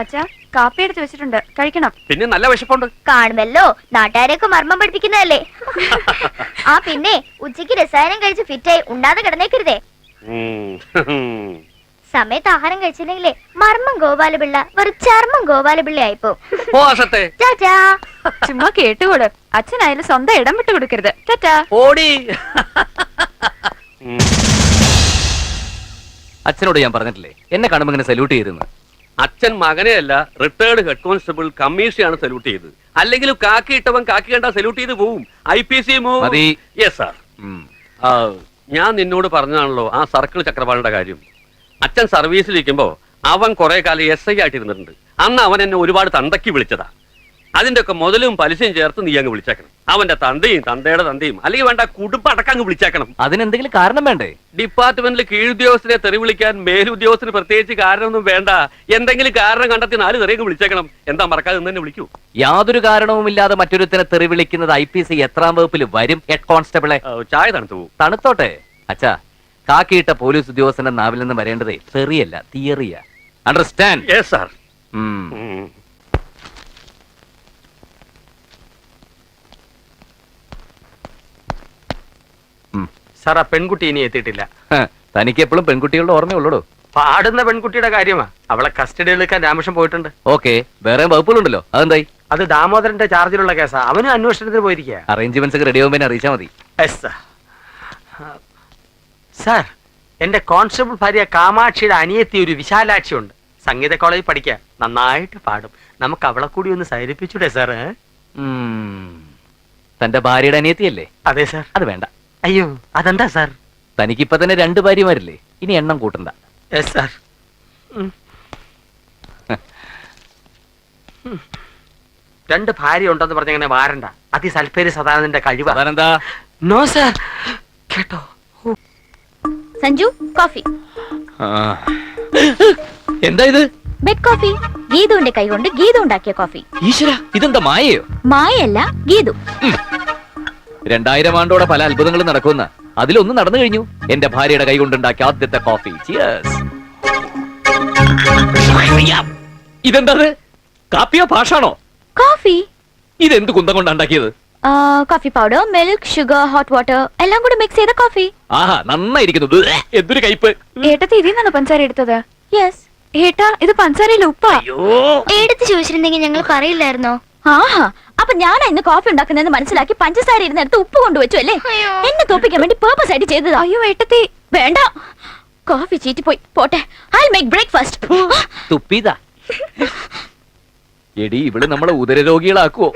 അച്ഛാ, കാപ്പി എടുത്ത് വെച്ചിട്ടുണ്ട്, കഴിക്കണം. പിന്നെ നല്ല വിശപ്പുണ്ട്. കാണുമല്ലോ, നാട്ടുകാരെയൊക്കെ മർമ്മം പഠിപ്പിക്കുന്നതല്ലേ. ആ പിന്നെ ഉച്ചയ്ക്ക് രസായനം കഴിച്ച് ഫിറ്റായി ഉണ്ടാതെ കിടന്നേക്കരുതേ. സമയത്ത് ആഹാരം കഴിച്ചില്ലെങ്കിലേ മർമ്മം ഗോപാലപിള്ള വെറും ചർമ്മം ഗോപാലപിള്ള ആയിപ്പോ. ചുമ്മാ കേട്ടുകൂട്. അച്ഛനായാലും സ്വന്തം ഇടം വിട്ടു കൊടുക്കരുത്. ടാറ്റാ. ഓടി. അച്ഛനോട് ഞാൻ പറഞ്ഞിട്ടില്ലേ, എന്നെ കാണുമ്പോ ഇങ്ങനെ സല്യൂട്ട് ചെയ്തിരുന്നു. അച്ഛൻ മകനെയല്ല, റിട്ടയർഡ് ഹെഡ് കോൺസ്റ്റബിൾ കമ്മീഷനാണ് സല്യൂട്ട് ചെയ്തത്. അല്ലെങ്കിൽ കാക്കി ഇട്ടവൻ കാക്കി കണ്ടാ സല്യൂട്ട് ചെയ്ത് പോവും. IPC move. Yes sir. ഞാൻ നിന്നോട് പറഞ്ഞാണല്ലോ ആ സർക്കിൾ ചക്രപാണിയുടെ കാര്യം. അച്ഛൻ സർവീസിലിരിക്കുമ്പോ അവൻ കുറെ കാലം SI ആയിട്ടിരുന്നിട്ടുണ്ട്. അന്ന് അവൻ എന്നെ ഒരുപാട് തന്തയ്ക്ക് വിളിച്ചതാ. അതിന്റെ ഒക്കെ മുതലും പലിശയും ചേർത്ത് നീ അങ്ങ് വിളിച്ചേക്കണം. അവന്റെ തന്തയും തന്തയുടെ തന്തയും, അല്ലെങ്കിൽ വേണ്ട കുടുംബം അടക്കങ്ങ് വിളിച്ചേക്കണം. അതിനെന്തെങ്കിലും കാരണം വേണ്ടേ? ഡിപ്പാർട്ട്മെന്റിൽ കീഴുദ്യോഗസ്ഥരെ തെറി വിളിക്കാൻ മേലുദ്യോഗസ്ഥന് പ്രത്യേകിച്ച് കാരണമൊന്നും വേണ്ട. എന്തെങ്കിലും കാരണം കണ്ടെത്തി 4 തെറിയങ്ങ് വിളിച്ചേക്കണം. എന്താ മറക്കാതെ തന്നെ വിളിക്കൂ. യാതൊരു കാരണവുമില്ലാതെ മറ്റൊരുത്തിനെ തെറി വിളിക്കുന്നത് IPC എത്രാം വകുപ്പിൽ വരും ഹെഡ് കോൺസ്റ്റബിളെ? ചായ തണുത്തു പോകും. തണുത്തോട്ടെ അച്ഛാ. കാക്കിയിട്ട പോലീസ് ഉദ്യോഗസ്ഥന്റെ നാവിൽ നിന്ന് വരേണ്ടതേ തെറിയല്ല, തിയറിയാ. അണ്ടർസ്റ്റാൻഡ്? Yes sir. സാർ, ആ പെൺകുട്ടി ഇനി എത്തിയിട്ടില്ല. തനിക്ക് എപ്പോഴും പെൺകുട്ടികളുടെ ഓർമ്മയുള്ളൂ. പാടുന്ന പെൺകുട്ടിയുടെ കാര്യമാ. അവളെ കസ്റ്റഡിയിൽ എടുക്കാൻ രാമകൃഷ്ണൻ പോയിട്ടുണ്ട്. ഓക്കെ, വേറെ വകുപ്പുകളുണ്ടല്ലോ, അതെന്തായി? അത് ദാമോദരന്റെ ചാർജിലുള്ള കേസാ. അവനും അന്വേഷണത്തിന് പോയിരിക്കുക. അറേഞ്ച്മെന്റ്സ് ഒക്കെ റെഡി ആവുമ്പോൾ അറിയിച്ചാൽ മതി. സാർ, എന്റെ കോൺസ്റ്റബിൾ ഭാര്യ കാമാക്ഷിയുടെ അനിയത്തി ഒരു വിശാലാക്ഷി ഉണ്ട്. സംഗീത കോളേജിൽ പഠിക്കുക, നന്നായിട്ട് പാടും. നമുക്ക് അവളെ കൂടി ഒന്ന് സൈരിപ്പിച്ചൂടെ സാർ? തന്റെ ഭാര്യയുടെ അനിയത്തിയല്ലേ? അതെ സാർ. അത് വേണ്ട. അയ്യോ, അതെന്താ സാർ? തനിക്കിപ്പൊ തന്നെ 2 ഭാര്യമാരില്ലേ, ഇനി എണ്ണം കൂട്ടണ്ട. Yes sir. 2 ഭാര്യ ഉണ്ടെന്ന് പറഞ്ഞങ്ങനെ വാരണ്ട. അതിസൽപ്പേര് സദാനന്ദന്റെ കഴിവ്. No sir. കേട്ടോ? സഞ്ജു, കോഫി. എന്താ ഇത്? Bed coffee. ഗീതുവിന്റെ കൈ കൊണ്ട് ഗീതു ഉണ്ടാക്കിയ കോഫി. ഈശ്വര, ഇതെന്താ മായയോ? മായല്ല, ഗീതു. 2000 ആണ്ടോടെ പല അത്ഭുതങ്ങളും നടക്കുന്ന അതിലൊന്നും നടന്നു കഴിഞ്ഞു. എന്റെ ഭാര്യയുടെ കൈ കൊണ്ടുണ്ടാക്കിയ ആദ്യത്തെ കോഫി. ഇതെന്താ? കാപ്പിയോ പാഷാണോ? കോഫി. ഇതെന്ത് കുന്തം കൊണ്ടുണ്ടാക്കിയത്? Coffee powder, milk, sugar, hot water എല്ലാം കൂടി മിക്സ് ചെയ്ത കോഫി. ആഹാ, നന്നായിരിക്കുന്നു. എന്തൊരു കയ്പ്. ഏട്ടത്തി ഇതിന്നാണ് പഞ്ചസാര എടുത്തത്? യെസ്. ഏട്ടാ, ഇത് പഞ്ചസാരയിൽ ഉപ്പാ. എടുത്ത് ചോദിച്ചിരുന്നെങ്കിൽ ഞങ്ങൾ പറയില്ലായിരുന്നോ? ആഹാ, അപ്പൊ ഞാൻ ഇന്ന് കോഫി ഉണ്ടാക്കുന്നതെന്ന് മനസ്സിലാക്കി പഞ്ചസാര ഇരുന്നെടുത്ത് ഉപ്പ് കൊണ്ടുവച്ചു അല്ലേ? എന്നെ തോപ്പിക്കാൻ വേണ്ടി പേർപ്പസ് ആയിട്ട് ചെയ്തത്. അയ്യോ ഏട്ടത്തി, വേണ്ട. കോഫി ചീറ്റിപ്പോയി. പോട്ടെ, ഐ മേക്ക് ബ്രേക്ക്ഫാസ്റ്റ്. തുപ്പിതാ. എടി, ഇവിടെ നമ്മളെ ഉദരരോഗികളാക്കുവോ?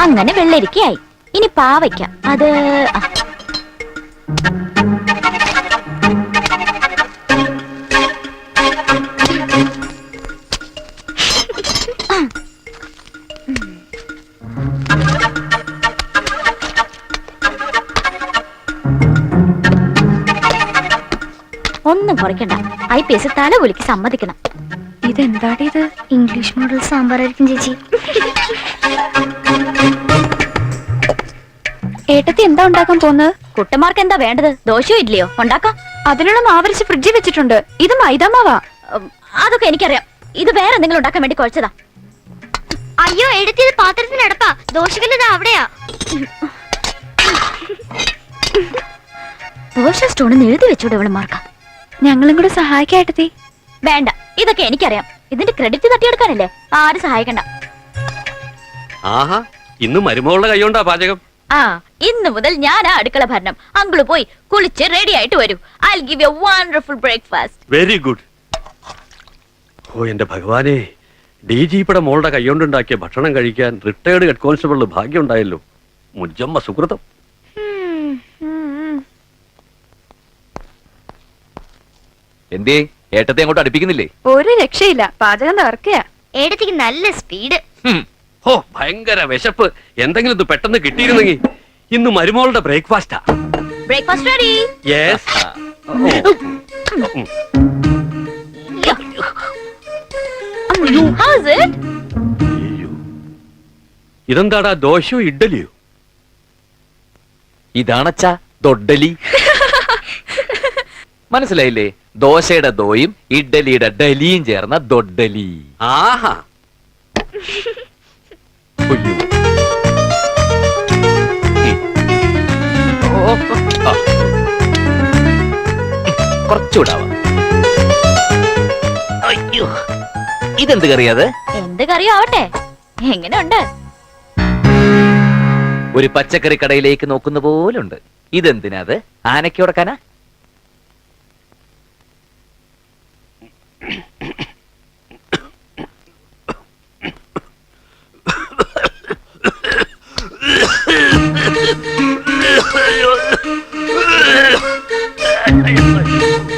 അങ്ങനെ വെള്ളരിക്കയായി. ഇനി പാവയ്ക്ക. അത് ഒന്നും കുറയ്ക്കണ്ട. IPS തലകുലിക്ക് സമ്മതിക്കണം. ഇതെന്താടി ഇത്? ഇംഗ്ലീഷ് മോഡൽ സാമ്പാറായിരിക്കും ചേച്ചി. ഏട്ടത്തി എന്താ ഉണ്ടാക്കാൻ പോകുന്നത്? കുട്ടന്മാർക്ക് എന്താ വേണ്ടത്? ദോശയോ ഇഡ്ഡലിയോ ഉണ്ടാക്കാം. അതിനുള്ള മാവരിച്ച് ഫ്രിഡ്ജിൽ വെച്ചിട്ടുണ്ട്. ഇത് മൈദാമാവാ. അതൊക്കെ എനിക്കറിയാം. ഇത് വേറെ എന്തെങ്കിലും ഉണ്ടാക്കാൻ വേണ്ടി കുഴച്ചതാ. അയ്യോ, എടുത്തത് പാത്രത്തിനടപ്പാ. ദോശകല്ലത് അവിടെയാ. ദോശ സ്റ്റോണെന്ന് എഴുതി വെച്ചൂടെ ഇവളുമാർക്ക? ഞങ്ങളും കൂടെ സഹായിക്കേട്ടത്തി. വേണ്ട, ഇതൊക്കെ എനിക്കറിയാം. ഇതിന്റെ ക്രെഡിറ്റ് തട്ടിയെടുക്കാനല്ലേ. ആരും സഹായിക്കണ്ട. ആഹാ, ഇന്ന് മരുമകളുടെ കൈകൊണ്ടാ പാചകം. ഇന്ന് മുതൽ ഞാനാ അടുക്കള ഭരണം. അങ്കിള് പോയി കുളിച്ച് റെഡി ആയിട്ട് വരൂ. I give you wonderful breakfast. Very good. ഓ എന്റെ ഭഗവാനെ, DGPയുടെ മോളുടെ കൈകൊണ്ടുണ്ടാക്കിയ ഭക്ഷണം കഴിക്കാൻ റിട്ടയർഡ് ഹെഡ് കോൺസ്റ്റബിളിന് ഭാഗ്യം ഉണ്ടായല്ലോ. മുജ്ജമ്മ സുഹൃതം. എന്തേ ഏട്ടത്തെ അങ്ങോട്ട് അടുപ്പിക്കുന്നില്ലേ? ഒരു രക്ഷയില്ല, പാചകം തകർക്കയാ. ഏടത്തേക്ക് നല്ല സ്പീഡ്. ഓ, ഭയങ്കര വിശപ്പ്. എന്തെങ്കിലും ഇത് പെട്ടെന്ന് കിട്ടിയിരുന്നെങ്കിൽ. ഇന്ന് മരുമോളുടെ ബ്രേക്ക്ഫാസ്റ്റാ. Breakfast ready. Yes. How is it? ഇതെന്താടാ, ദോശയോ ഇഡ്ഡലിയോ? ഇതാണച്ചാ ദൊഡ്ഡലി. മനസ്സിലായില്ലേ? ദോശയുടെ ദോയും ഇഡ്ഡലിയുടെ ഡലിയും ചേർന്ന ദൊഡ്ഡലി. ആഹാ. ഉയ്യോ. ആ. കുറച്ചുകൂടാവാം. അയ്യോ, ഇതെന്ത് കറിയാത്? എന്ത് കറിയാവട്ടെ, എങ്ങനെയുണ്ട്? ഒരു പച്ചക്കറി കടയിലേക്ക് നോക്കുന്ന പോലുണ്ട്. ഇതെന്തിനാത്? ആനയ്ക്ക് ഉടക്കാനാ?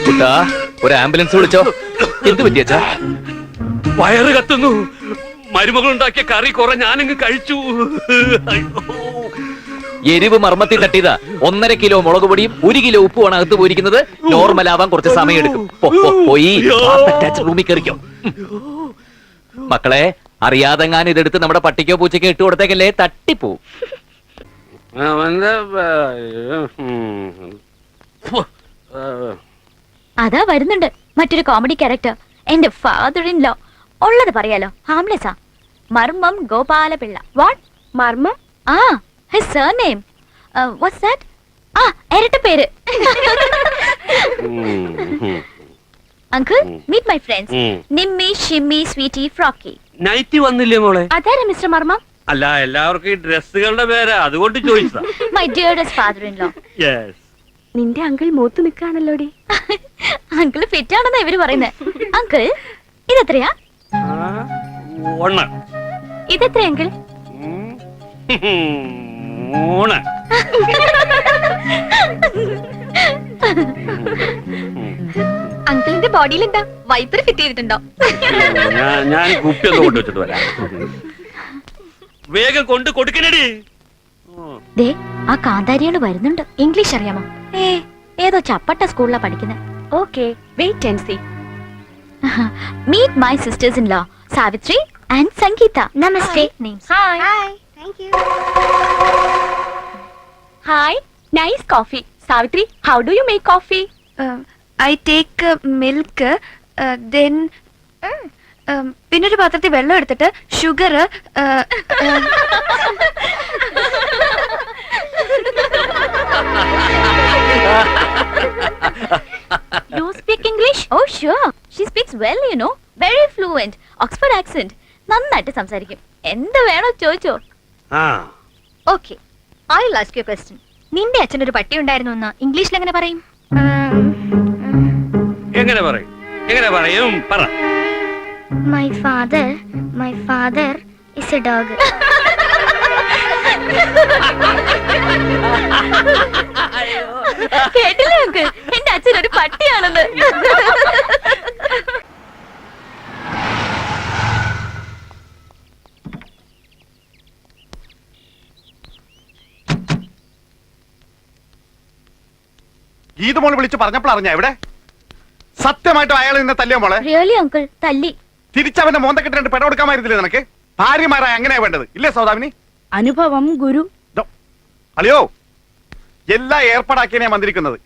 കുട്ടാ, ഒരു ആംബുലൻസ് വിളിച്ചോ. എന്ത് പറ്റിയച്ചാ? വയറ് കത്തുന്നു. മരുമകൾ ഉണ്ടാക്കിയ കറി കുറെ ഞാനങ്ങ് കഴിച്ചു. എരിവ് മർമ്മത്തിൽ തട്ടിയതാ. 1.5 കിലോ മുളക് പൊടിയും 1 കിലോ ഉപ്പുമാണ് അകത്ത് പോയിരിക്കുന്നത്. നോർമൽ ആവാൻ കുറച്ച് സമയം എടുക്കും. പോയി റൂമിൽ കയറിക്കോ. മക്കളെ, അറിയാതെങ്ങാനും ഇതെടുത്ത് നമ്മുടെ പട്ടിക്കോ പൂച്ചയ്ക്കോ ഇട്ട് കൊടുത്തേക്കല്ലേ, തട്ടിപ്പോ. അതാ വരുന്നുണ്ട് മറ്റൊരു കോമഡി ക്യാരക്ടർ, എന്റെ ഫാദർ ഇൻ ലോ. ഉള്ളത് പറയാലോ, ഹാംലെസാ. മർമ്മം ഗോപാലപിള്ള. വാട്ട് മർമ്മം? ആ, ഹിസ് സർനെയിം. What's that? ആ, ഇരട്ട പേര്. Uncle, meet my friends. Nimmi, Shimmi, Sweety, Frocky. Nighty വന്നില്ലേ മോളെ? അതാരാ മിസ്റ്റർ മർമ്മം? അല്ല, എല്ലാവർക്കും ഈ ഡ്രസ്സുകളുടെ പേരാ, അതുകൊണ്ട് ചോദിച്ചതാ. My dearest father in law. Yes. നിന്റെ അങ്കിൾ മൂത്ത് നിൽക്കാണല്ലോടി. അങ്കിൾ ഫിറ്റ് ആണെന്നാ ഇവര് പറയുന്നത്. അങ്കിൾ, ഇതെത്രയാ? ഒന്ന്. ഇതെത്ര അങ്കിൾ? 3. അങ്കിളിന്റെ ബോഡിയിൽ എന്താ വൈപ്പർ ഫിറ്റ് ചെയ്തിട്ടുണ്ടോ? ഞാൻ കുപ്പി ഒന്ന് കൊണ്ടുവച്ചിട്ട് വരാം. വേഗം കൊണ്ട് കൊടുക്കണടി. ദേ, ആ കാന്താരികള് വരുന്നുണ്ട്. ഇംഗ്ലീഷ് അറിയാമോ? ഏതോ ചപ്പട്ട സ്കൂളിലാ പഠിക്കുന്നത്. Okay, wait and see. Meet my sisters in law, Savitri and Sangeetha. നമസ്തേ. Hi. Thank you. Hi, nice coffee. Savitri, how do you make coffee? I take milk, then പിന്നൊരു പാത്രത്തിൽ വെള്ളം എടുത്തിട്ട് sugar. You speak English? Oh, sure. She speaks well, you know. Very fluent. Oxford accent. നന്നായിട്ട് സംസാരിക്കും. എന്ത് വേണോ ചോദിച്ചോ. Okay, I will ask you A question. നിന്റെ അച്ഛൻ ഒരു പട്ടി ഉണ്ടായിരുന്നു എന്ന് ഇംഗ്ലീഷിൽ എങ്ങനെ പറയും? എങ്ങനെ പറയും? എങ്ങനെ പറയും? പറ. My father is a dog. കേട്ടില്ലേ അങ്കിൾ? എന്റെ അച്ഛൻ ഒരു പട്ടിയാണെന്ന്. ഗീത മോള് വിളിച്ച് പറഞ്ഞപ്പോൾ അറിഞ്ഞ എവിടെ? സത്യമായിട്ടും അയാൾ നിന്നെ തല്ലിയോ മോളെ? റിയലി അങ്കിൾ, തല്ലി. തിരിച്ചവന്റെ മോന്തക്കെട്ട് 2 പെട കൊടുക്കാമായിരുന്നില്ലേ നിനക്ക്? ഭാര്യമാരായ അങ്ങനെയാ വേണ്ടത്, ഇല്ലേ സൗദാമിനി? അനുഭവം ഗുരു. അളിയോ, എല്ലാം ഏർപ്പാടാക്കിയാണ് വന്നിരിക്കുന്നത്.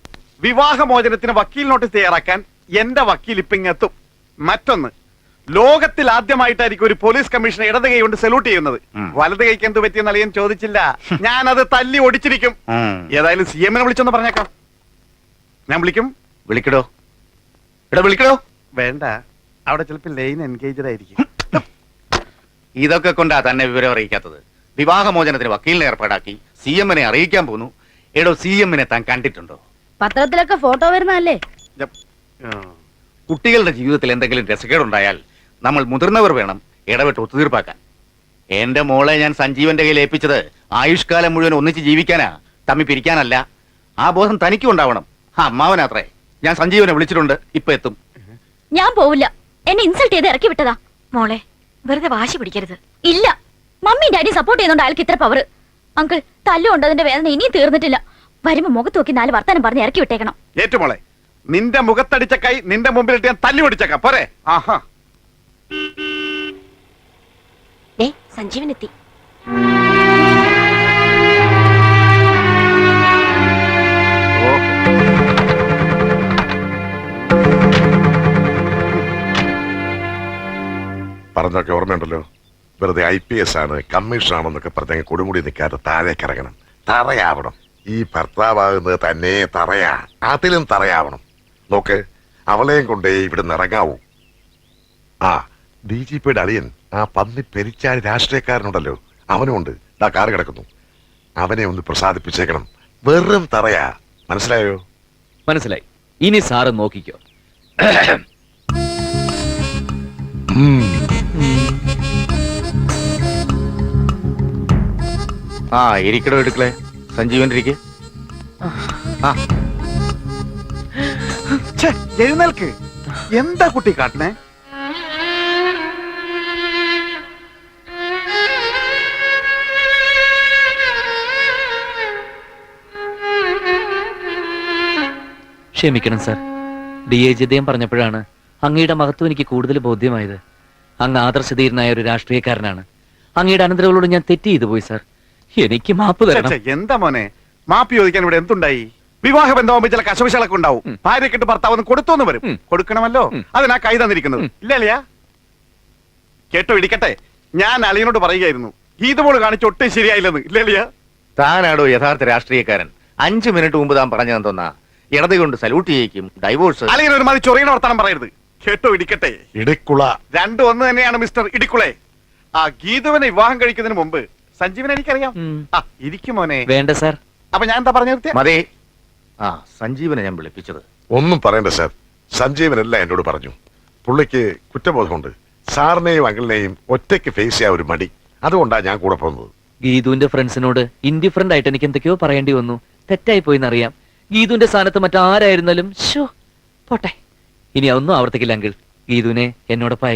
വിവാഹമോചനത്തിന് വക്കീൽ നോട്ടീസ് തയ്യാറാക്കാൻ എന്റെ വക്കീൽ ഇപ്പിങ്ങെത്തും. മറ്റൊന്ന്, ലോകത്തിൽ ആദ്യമായിട്ടായിരിക്കും ഒരു പോലീസ് കമ്മീഷണർ ഇടത് കൈ കൊണ്ട് സല്യൂട്ട് ചെയ്യുന്നത്. വലത് കൈക്ക് എന്ത് പറ്റിയെന്ന് അളിയൻ ചോദിച്ചില്ല. ഞാൻ അത് തല്ലി ഒടിച്ചിരിക്കും. ഏതായാലും CM വിളിച്ചൊന്ന് പറഞ്ഞേക്കാം. ഞാൻ വിളിക്കും. വിളിക്കടോ, ഇവിടെ വിളിക്കടോ. വേണ്ട, അവിടെ ചിലപ്പോൾ ലൈൻ എൻഗേജഡ് ആയിരിക്കും. ഇതൊക്കെ കൊണ്ടാ തന്നെ വിവരം അറിയിക്കാത്തത്. വിവാഹമോചനത്തിന് വക്കീലിനെ ഏർപ്പാടാക്കി CM അറിയിക്കാൻ പോന്നു. എടോ, CM താൻ കണ്ടിട്ടുണ്ടോ? പത്രത്തിലൊക്കെ ഫോട്ടോ വരുന്നതല്ലേ? കുട്ടികളുടെ ജീവിതത്തിൽ എന്തെങ്കിലും രസക്കേടുണ്ടായാൽ നമ്മൾ മുതിർന്നവർ വേണം ഇടപെട്ട് ഒത്തുതീർപ്പാക്കാൻ. എന്റെ മോളെ ഞാൻ സഞ്ജീവന്റെ കയ്യിൽ ഏൽപ്പിച്ചത് ആയുഷ്കാലം മുഴുവൻ ഒന്നിച്ച് ജീവിക്കാനാ, തമ്മി പിരിക്കാനല്ല. ആ ബോധം തനിക്കും ഉണ്ടാവണം. അമ്മാവനാത്രേ. ഞാൻ സഞ്ജീവനെ വിളിച്ചിട്ടുണ്ട്, ഇപ്പൊ എത്തും. ഞാൻ പോവില്ല. എന്നെ ഇൻസൾട്ട് ചെയ്ത് ഇറക്കി വിട്ടതാ. മോളെ, വെറുതെ വാശി പിടിക്കരുത്. ഇല്ല, മമ്മി ഡാഡി സപ്പോർട്ട് ചെയ്യുന്നുണ്ട് അയാൾക്ക് ഇത്ര പവർ. അങ്കിൾ, തല്ലുകൊണ്ട് അതിന്റെ വേദന ഇനിയും തീർന്നിട്ടില്ല. വരുമ്പോ മുഖത്ത് നോക്കി 4 വർത്താനം പറഞ്ഞ് ഇറക്കി വിട്ടേക്കണം. ഏറ്റുമോളെ, നിന്റെ മുഖത്തടിച്ച കൈ നിന്റെ മുമ്പിലിട്ട് ഞാൻ തല്ലി പിടിച്ചേക്കാം. പോരെ? ആഹാ. സഞ്ജീവനെത്തി. പറഞ്ഞൊക്കെ ഓർമ്മയുണ്ടല്ലോ, വെറുതെ IPS ആണ് കമ്മീഷൻ ആണെന്നൊക്കെ പറഞ്ഞ കൊടുമുടി നിൽക്കാതെ താഴേക്ക് ഇറങ്ങണം, തറയാവണം. ഈ ഭർത്താവാകുന്നത് തന്നെ തറയാ, അതിലും തറയാവണം. നോക്ക്, അവളെയും കൊണ്ടേ ഇവിടുന്ന് ഇറങ്ങാവൂ. ആ DGPയുടെ അളിയൻ, ആ പന്നി പെരിച്ചാരി രാഷ്ട്രീയക്കാരനുണ്ടല്ലോ, അവനുമുണ്ട്. ദാ കാറ് കിടക്കുന്നു. അവനെ ഒന്ന് പ്രസാദിപ്പിച്ചേക്കണം. വെറും തറയാ, മനസ്സിലായോ? മനസ്സിലായി. ഇനി സാറ് നോക്കിക്കോ. ആ ഇരിക്കടോ എടുക്കളെ, സഞ്ജീവൻ ഇരിക്കെ. ഛെ, എഴുന്നേൽക്ക്. എന്താ കുട്ടി കാട്ടണേ? ക്ഷമിക്കണം സാർ. DAG അദ്ദേഹം പറഞ്ഞപ്പോഴാണ് അങ്ങയുടെ മഹത്വം എനിക്ക് കൂടുതൽ ബോധ്യമായത്. അങ്ങ് ആദർശധീരനായ ഒരു രാഷ്ട്രീയക്കാരനാണ്. അങ്ങയുടെ അനന്തരങ്ങളോട് ഞാൻ തെറ്റ് ചെയ്തു പോയി സാർ. എനിക്ക് മാപ്പ് ഛെ, തരണം. ഛെ, എന്താ മോനെ, മാപ്പ് ചോദിക്കാൻ ഇവിടെ എന്തുണ്ടായി? വിവാഹ ബന്ധമാകുമ്പോ ചില കശവിശകളൊക്കെ ഉണ്ടാവും. ഭാര്യക്കിട്ട് ഭർത്താവ് കൊടുത്തോന്ന് വരും. കൊടുക്കണമല്ലോ, അതിനാ കൈ തന്നിരിക്കുന്നത്. ഇല്ല അളിയാ? കേട്ടോ, ഇടിക്കട്ടെ. ഞാൻ അളിയനോട് പറയുകയായിരുന്നു, ഗീതമോള് കാണിച്ച് ഒട്ടും ശരിയായില്ലെന്ന്. ഇല്ല അളിയാ? താനാടോ യഥാർത്ഥ രാഷ്ട്രീയക്കാരൻ. 5 മിനിറ്റ് മുമ്പ് താൻ പറഞ്ഞതെന്ന് തോന്നാ ഇടത് കൊണ്ട് സല്യൂട്ട് ചെയ്യിക്കും, ഡൈവോഴ്സ്. അളിയൻ ഒരു മതി ചൊറിയണ വർത്താനം പറയരുത്. കേട്ടോ, ഇടിക്കട്ടെ. ഇടിക്കുള. രണ്ടും ഒന്ന് തന്നെയാണ് മിസ്റ്റർ ഇടിക്കുളെ. ആ ഗീതുവിനെ വിവാഹം കഴിക്കുന്നതിന് മുമ്പ് സഞ്ജീവനെ എനിക്കറിയാം. ആ ഇരിക്കും മോനെ. വേണ്ട സാർ. അപ്പൊ ഞാൻ എന്താ പറഞ്ഞു നിർത്തിയ? മതി. ആ സഞ്ജീവനെ ഞാൻ വിളിപ്പിച്ചത്. ഒന്നും പറയണ്ട സാർ, സഞ്ജീവനല്ല എന്നോട് പറഞ്ഞു. പുള്ളിക്ക് കുറ്റബോധമുണ്ട്. സാറിനെയും അങ്കിളിനെയും ഒറ്റയ്ക്ക് ഫേസ് ചെയ്യാൻ ഒരു മടി. അതുകൊണ്ടാ ഞാൻ കൂടെ പോകുന്നത്. ഗീതുവിന്റെ ഫ്രണ്ട്സിനോട് ഇൻഡിഫറന്റ് ആയിട്ട് എനിക്ക് എന്തൊക്കെയോ പറയേണ്ടി വന്നു. തെറ്റായി പോയിന്നറിയാം. ഗീതുവിന്റെ സ്ഥാനത്ത് മറ്റാരായിരുന്നാലും പോട്ടെ. ഇനി അതൊന്നും ആവർത്തിക്കില്ല അങ്കിൾ. ഗീതുവിനെ എന്നോടൊപ്പം